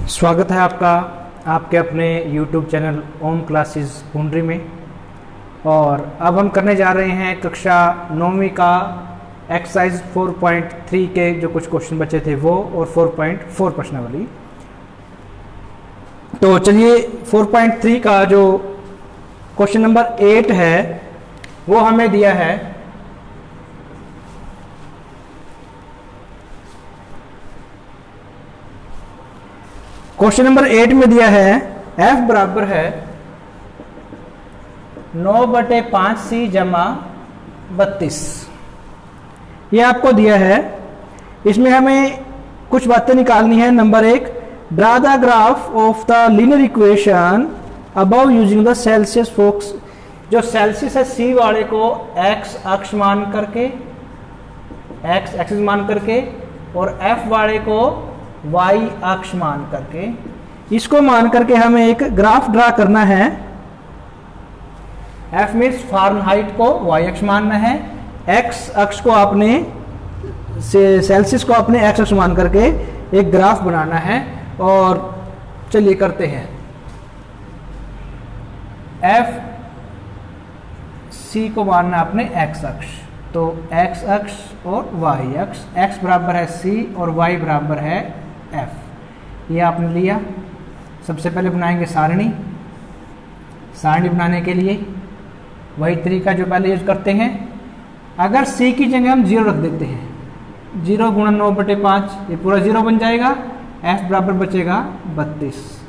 स्वागत है आपका आपके अपने YouTube चैनल ओम क्लासेस पुंडरी में। और अब हम करने जा रहे हैं कक्षा 9वीं का एक्सरसाइज 4.3 के जो कुछ क्वेश्चन बचे थे वो और 4.4 प्रश्नावली। तो चलिए 4.3 का जो क्वेश्चन नंबर 8 है वो हमें दिया है क्वेश्चन नंबर 8 में दिया है f बराबर है 9/5c जमा 32। ये आपको दिया है। इसमें हमें कुछ बातें निकालनी है। Number 1, draw the graph of the linear equation above using the Celsius folks. जो सेल्सियस है c वाले को x अक्ष मान करके, x एक्सिस मान करके, और f वाले को y अक्ष मान करके, इसको मान करके हमें एक ग्राफ ड्रा करना है। f मीन्स फारेनहाइट को y अक्ष मानना है, x अक्ष को आपने सेल्सियस को अपने x अक्ष मान करके एक ग्राफ बनाना है। और चलिए करते हैं। f c को मानना है अपने x अक्ष, तो x अक्ष और y अक्ष, x बराबर है c और y बराबर है f। ये आपने लिया। सबसे पहले बनाएंगे सारणी। सारणी बनाने के लिए वही तरीका जो पहले यूज करते हैं। अगर c की जगह हम 0 रख देते हैं, 0 गुणा 9/5, ये पूरा 0 बन जाएगा। f बराबर बचेगा 32।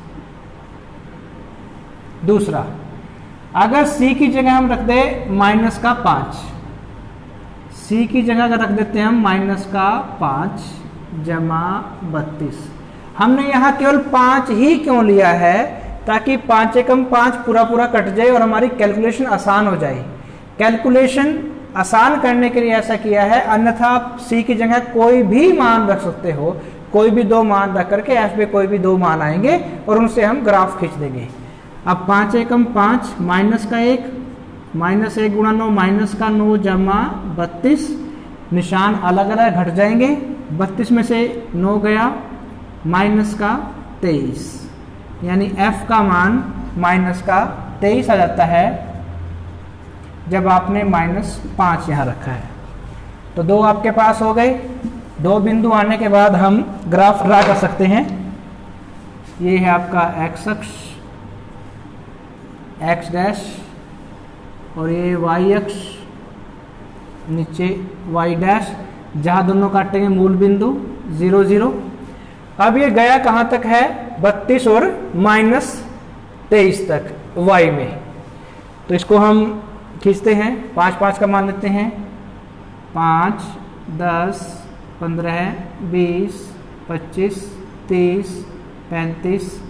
दूसरा, अगर c की जगह हम रख दे -5, c की जगह अगर रख देते हैं हम -5 जमा 32। हमने यहाँ केवल 5 ही क्यों लिया है? ताकि 5 एकम 5 पूरा कट जाए और हमारी कैलकुलेशन आसान हो जाए। कैलकुलेशन आसान करने के लिए ऐसा किया है, अन्यथा आप c की जगह कोई भी मान रख सकते हो। कोई भी 2 मान रख करके f पे कोई भी 2 मान आएंगे और उनसे हम ग्राफ खींच देंगे। अब 5 एकम 5 -1, -1 गुणा 9 -9 जमा 32। निशान अलग अलग घट जाएंगे। 32 में से 9 गया, -23, यानी f का मान -23 आ जाता है जब आपने -5 यहाँ रखा है। तो 2 आपके पास हो गए। 2 बिंदु आने के बाद हम ग्राफ ड्रा कर सकते हैं। ये है आपका x अक्ष, x डैश, और ये y अक्ष, नीचे y डैश, जहाँ दोनों काटेंगे मूल बिंदु 0 0। अब ये गया कहाँ तक है? 32 और -23 तक y में। तो इसको हम खींचते हैं। 5 5 का मान लेते हैं। 5 10 15 20 25 30 35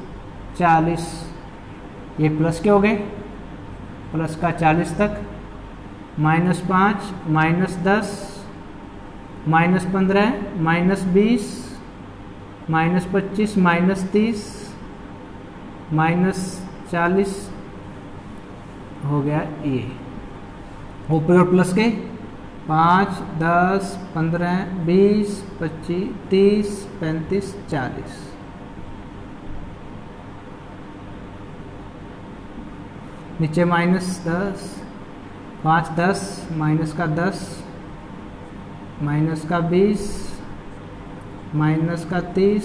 40। ये प्लस के हो गए, प्लस का 40 तक। -5 -10 -15 -20 -25 -30 -40 हो गया। ये ऊपर और प्लस के 5 10 15 20 25 30 35 40। नीचे -10, 5 10, माइनस का 10, माइनस का 20, माइनस का 30,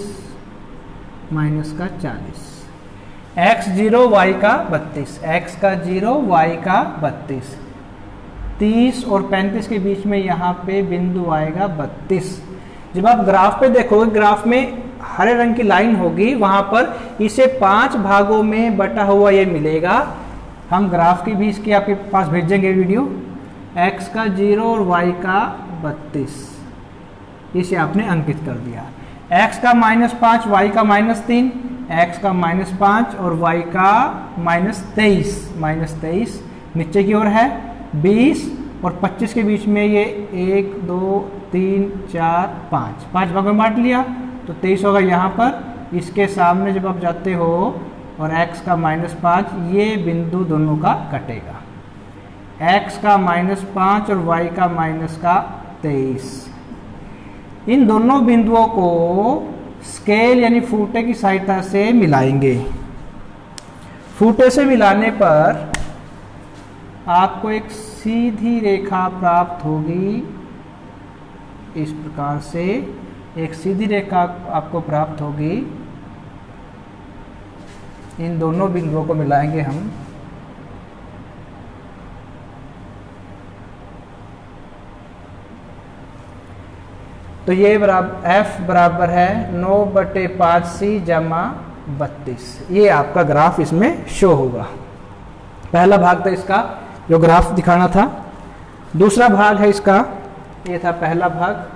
माइनस का 40। x0 y का 32, x का 0 y का 32। 30 और 35 के बीच में यहाँ पे बिंदु आएगा 32। जब आप ग्राफ पे देखोगे, ग्राफ में हरे रंग की लाइन होगी, वहां पर इसे 5 भागों में बटा हुआ ये मिलेगा। हम ग्राफ की भी इसकी आपके पास भेजेंगे वीडियो। x का 0 और y का 32, इसे आपने अंकित कर दिया। x का -5, y का -3, x का -5 और y का -23। नीचे की ओर है 20 और 25 के बीच में ये 1 2 3 4 5 भाग में बांट लिया, तो 23 होगा यहाँ पर। इसके सामने जब आप जाते हो और x का -5, ये बिंदु दोनों का कटेगा। x का -5 और y का -23। इन दोनों बिंदुओं को स्केल यानी फूटे की सहायता से मिलाएंगे। फूटे से मिलाने पर आपको एक सीधी रेखा प्राप्त होगी। इस प्रकार से एक सीधी रेखा आपको प्राप्त होगी। इन दोनों बिंदुओं को मिलाएंगे हम। तो ये F बराबर है 9/5C जमा 32। ये आपका ग्राफ इसमें शो होगा। पहला भाग था इसका जो ग्राफ दिखाना था। दूसरा भाग है इसका, ये था पहला भाग।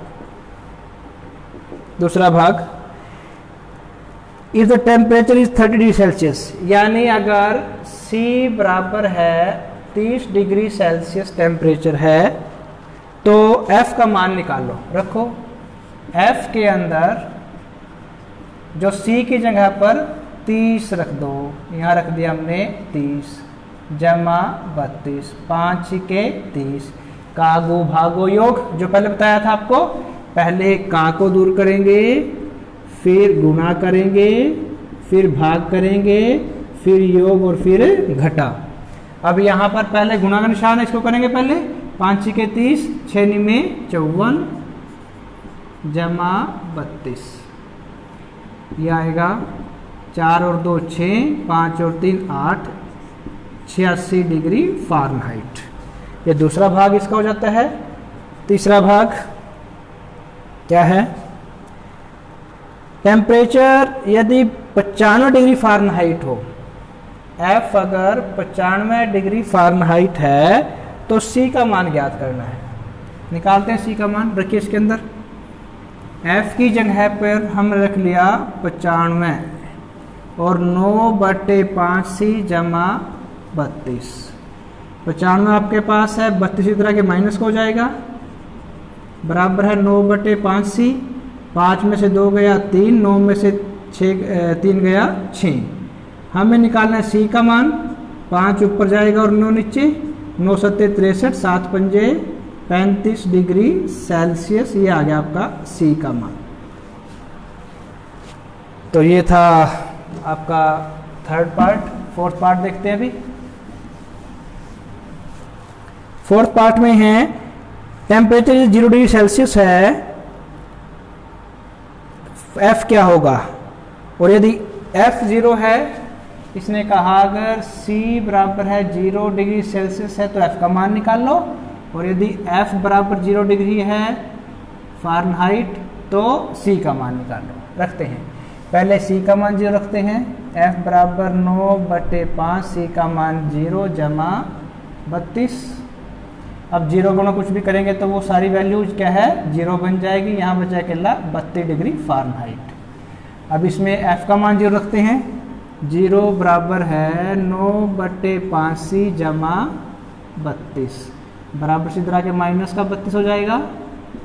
दूसरा भाग, if the temperature is 30 degree Celsius, यानी अगर C बराबर है 30 डिग्री सेल्सियस टेम्परेचर है तो F का मान निकालो। रखो F के अंदर जो C की जगह पर 30 रख दो, यहाँ रख दिया हमने 30 जमा 32, 5 के 30, कागो भागो योग जो पहले बताया था आपको। पहले का को दूर करेंगे, फिर गुणा करेंगे, फिर भाग करेंगे, फिर योग और फिर घटा। अब यहाँ पर पहले गुणा का निशान है, इसको करेंगे पहले। 5 के 30, 6 में 54 जमा 32, ये आएगा 4 और 2 6, 5 और 3 8, 86 डिग्री फ़ारेनहाइट। ये दूसरा भाग इसका हो जाता है। तीसरा भाग क्या है? टेम्परेचर यदि 95 डिग्री फ़ारेनहाइट हो, F अगर 95 डिग्री फ़ारेनहाइट है तो C का मान ज्ञात करना है। निकालते हैं C का मान। रखिए इसके अंदर F की जगह पर हम रख लिया 95 और 9/5C जमा 32। 95 आपके पास है, 32 इस तरह के माइनस हो जाएगा, बराबर है 9/5C। 5 में से 2 गया 3, 9 में से 3 गया 6। हमें निकालना है C का मान। 5 ऊपर जाएगा और 9 नीचे, 9 7 63, 7 पंजे 35 डिग्री सेल्सियस। ये आ गया आपका C का मान। तो ये था आपका थर्ड पार्ट। फोर्थ पार्ट देखते हैं अभी। फोर्थ पार्ट में है टेम्परेचर 0 डिग्री सेल्सियस है, F क्या होगा? और यदि F 0 है, इसने कहा अगर C बराबर है 0 डिग्री सेल्सियस है तो F का मान निकाल लो। और यदि F बराबर 0 डिग्री है फ़ारेनहाइट तो C का मान निकाल लो। रखते हैं पहले C का मान 0 रखते हैं। F बराबर 9/5, C का मान 0 जमा 32। अब 0 गुणा कुछ भी करेंगे तो वो सारी वैल्यूज क्या है 0 बन जाएगी। यहाँ बचा अकेला 32 डिग्री फ़ारेनहाइट। अब इसमें F का मान 0 रखते हैं। 0 बराबर है 9/5C जमा 32, बराबर से इधर आके माइनस का 32 हो जाएगा।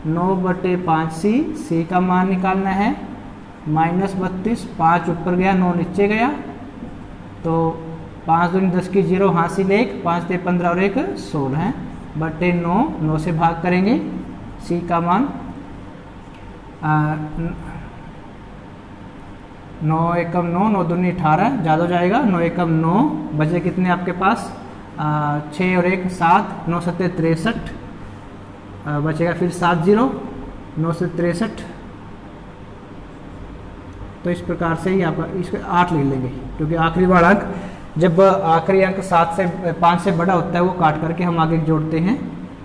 9/5C, C का मान निकालना है -32। 5 ऊपर गया, 9 नीचे गया, तो 5 दूनी 10 की 0, हासिल 1, 5 से 15 और 1 16 बटे 9। 9 से भाग करेंगे। C का मान 9 एकम 9, 9 दूनी 18, ज़्यादा हो जाएगा। 9 एकम 9, बचे कितने आपके पास 6 और 1 7, 9 7 63, बचेगा फिर 7 0, 9 से 63। तो इस प्रकार से ही आप इसको 8 लिख लेंगे, क्योंकि आखिरी वाला अंक जब आखिरी अंक 5 से बड़ा होता है वो काट करके हम आगे जोड़ते हैं।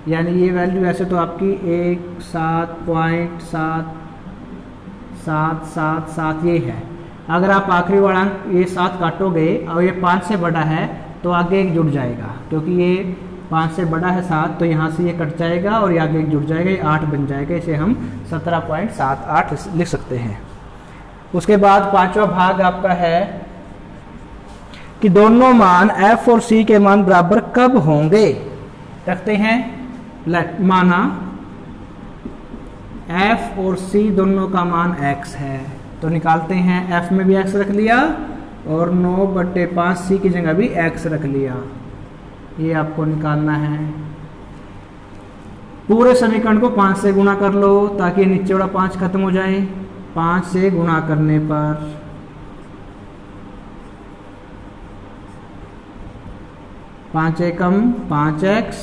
यानी ये वैल्यू ऐसे तो आपकी 1.77777 ये है। अगर आप आखिरी वाला अंक ये 7 काटोगे और ये 5 से बड़ा है तो आगे एक जुड़ जाएगा, क्योंकि ये 5 से बड़ा है 7, तो यहाँ से ये कट जाएगा और ये आगे एक जुड़ जाएगा, ये 8 बन जाएगा। इसे हम 17.78 लिख सकते हैं। उसके बाद पांचवा भाग आपका है कि दोनों मान F और C के मान बराबर कब होंगे। रखते हैं माना F और C दोनों का मान x है, तो निकालते हैं। F में भी x रख लिया और 9/5C की जगह भी x रख लिया। ये आपको निकालना है। पूरे समीकरण को 5 से गुणा कर लो ताकि नीचे वाला 5 खत्म हो जाए। 5 से गुणा करने पर 5 एकम 5x,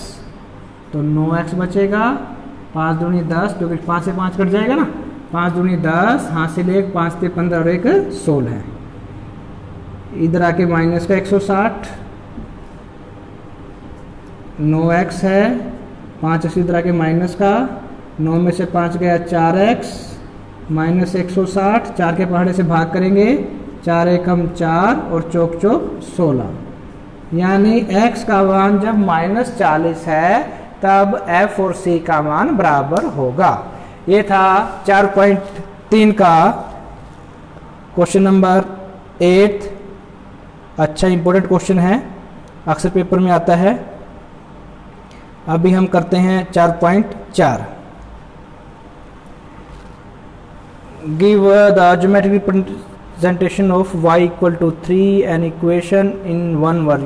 तो 9x बचेगा। 5 दूनी 10, क्योंकि 5 से 5 कट जाएगा ना, 5 दूनी 10, हासिल 1, 5 से 15 और 1 16 है। इधर आके माइनस का 160, 9x है, 5x इधर आके माइनस का, 9 में से 5 गया 4x, माइनस 160, 4 के पहाड़े से भाग करेंगे, 4 एकम 4 और चौक चौक 16, यानी x का मान जब -40 है तब f और c का मान बराबर होगा। ये था 4.3 का क्वेश्चन नंबर 8। अच्छा इंपॉर्टेंट क्वेश्चन है, अक्सर पेपर में आता है। अभी हम करते हैं 4.4। Give the geometric representation of y equal to 3 an equation in one word.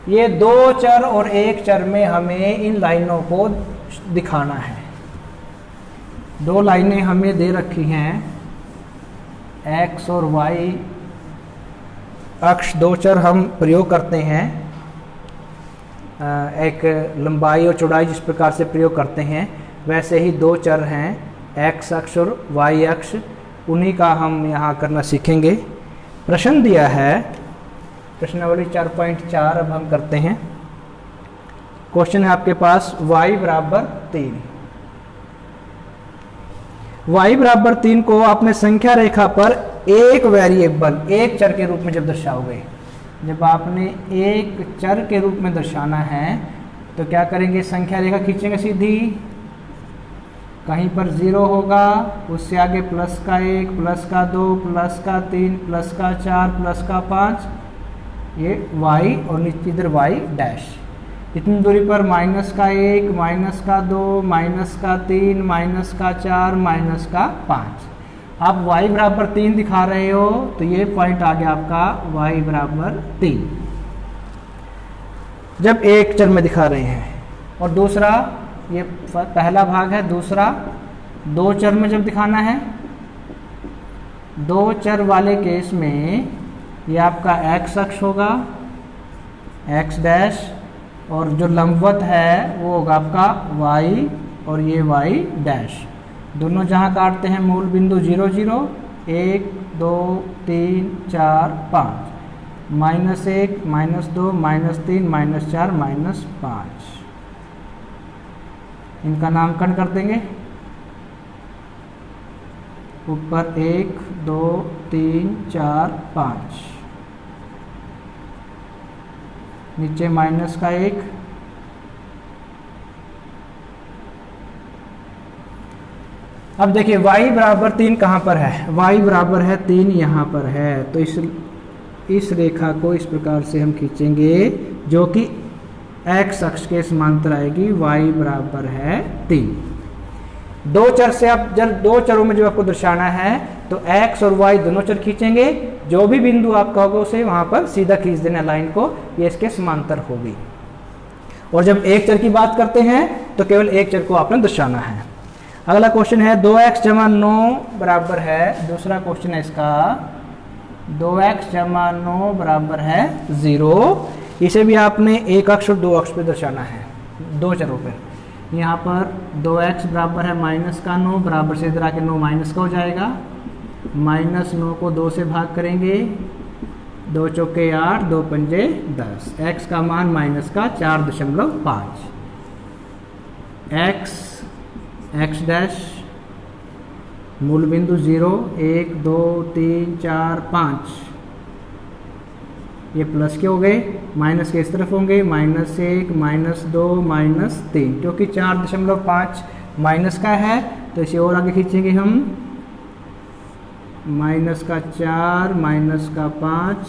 ये 2 चर और 1 चर में हमें इन लाइनों को दिखाना है। 2 लाइनें हमें दे रखी हैं, x और y अक्ष 2 चर हम प्रयोग करते हैं, एक लंबाई और चौड़ाई जिस प्रकार से प्रयोग करते हैं वैसे ही 2 चर हैं, x अक्ष और y अक्ष, उन्हीं का हम यहाँ करना सीखेंगे। प्रश्न दिया है, प्रश्नावली 4.4 अब हम करते हैं। क्वेश्चन है आपके पास y बराबर 3। y बराबर 3 को आपने संख्या रेखा पर एक वेरिएबल, एक चर के रूप में जब दर्शाओगे, जब आपने एक चर के रूप में दर्शाना है तो क्या करेंगे, संख्या रेखा खींचेंगे सीधी, कहीं पर 0 होगा, उससे आगे प्लस का 1, प्लस का 2, प्लस का 3, प्लस का 4, प्लस का 5, ये y और नीचे इधर y डैश। इतनी दूरी पर माइनस का 1, माइनस का 2, माइनस का 3, माइनस का 4, माइनस का 5। आप y बराबर 3 दिखा रहे हो तो ये पॉइंट आ गया आपका y बराबर 3, जब एक चर में दिखा रहे हैं। और दूसरा, ये पहला भाग है। दूसरा, 2 चर में जब दिखाना है, 2 चर वाले केस में ये आपका x अक्ष होगा, x डैश, और जो लंबवत है वो होगा आपका y और ये y डैश। दोनों जहाँ काटते हैं मूल बिंदु 0 0, 1 2 3 4 5, -1, -2, -3, -4, -5, इनका नामकरण कर देंगे। ऊपर 1 2 3 4 5, नीचे माइनस का 1। अब देखिए y बराबर 3 कहाँ पर है, y बराबर है 3 यहाँ पर है, तो इस रेखा को इस प्रकार से हम खींचेंगे जो कि x अक्ष के समांतर आएगी, y बराबर है 3। 2 चर से आप जब 2 चरों में जब आपको दर्शाना है तो x और y दोनों चर खींचेंगे, जो भी बिंदु आपका होगा उसे वहां पर सीधा खींच देना लाइन को, ये इसके समांतर होगी। और जब एक चर की बात करते हैं तो केवल एक चर को आपने दर्शाना है। अगला क्वेश्चन है 2x जमा 9 बराबर है, दूसरा क्वेश्चन है इसका 2x जमा 9 बराबर है 0। इसे भी आपने एक अक्ष और 2 अक्ष पे दर्शाना है, 2 चरों पे। यहाँ पर 2x बराबर है -9, बराबर से इधर आके 9 माइनस का हो जाएगा, -9 को 2 से भाग करेंगे, 2 चौके 8, 2 पंजे 10, x का मान -4.5, x डैश मूल बिंदु 0 1 2 3 4 5, ये प्लस के हो गए, माइनस के इस तरफ होंगे, -1 -2 -3, क्योंकि 4.5 माइनस का है तो इसे और आगे खींचेंगे हम, -4 -5,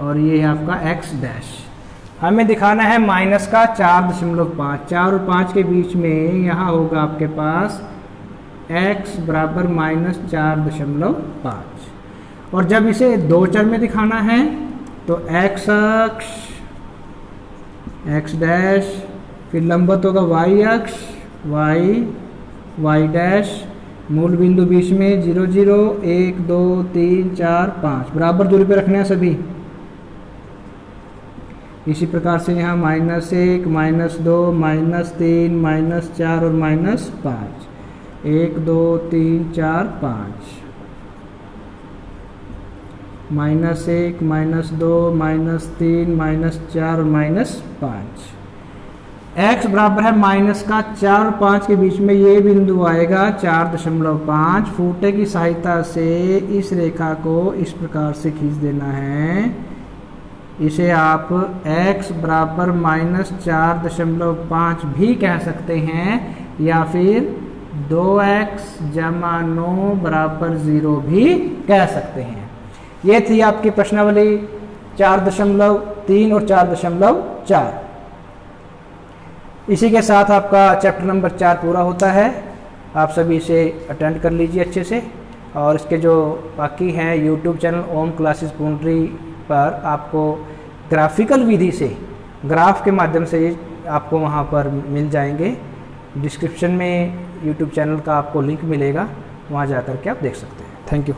और ये है आपका x डैश। हमें दिखाना है -4.5, 4 और 5 के बीच में यहाँ होगा आपके पास x बराबर -4.5। और जब इसे 2 चर में दिखाना है तो x अक्ष, x डैश, फिर लंबवत होगा y अक्ष, y डैश, मूल बिंदु बीच में 0 0 1 2 3 4 5 बराबर दूरी पे रखने हैं सभी। इसी प्रकार से यहाँ -1 -2 -3 -4 और -5 1 2 3 4 5 -1 -2 -3 -4 और -5। x बराबर है माइनस का 4 और 5 के बीच में ये बिंदु आएगा 4.5 फुटे की सहायता से इस रेखा को इस प्रकार से खींच देना है। इसे आप x बराबर -4.5 भी कह सकते हैं या फिर 2x जमा 9 बराबर 0 भी कह सकते हैं। ये थी आपकी प्रश्नावली 4.3 और 4.4। इसी के साथ आपका चैप्टर नंबर 4 पूरा होता है। आप सभी इसे अटेंड कर लीजिए अच्छे से, और इसके जो बाकी हैं यूट्यूब चैनल ओम क्लासेस पूंडरी पर आपको ग्राफिकल विधि से ग्राफ के माध्यम से आपको वहाँ पर मिल जाएंगे। डिस्क्रिप्शन में यूट्यूब चैनल का आपको लिंक मिलेगा, वहाँ जाकर के आप देख सकते हैं। Thank you.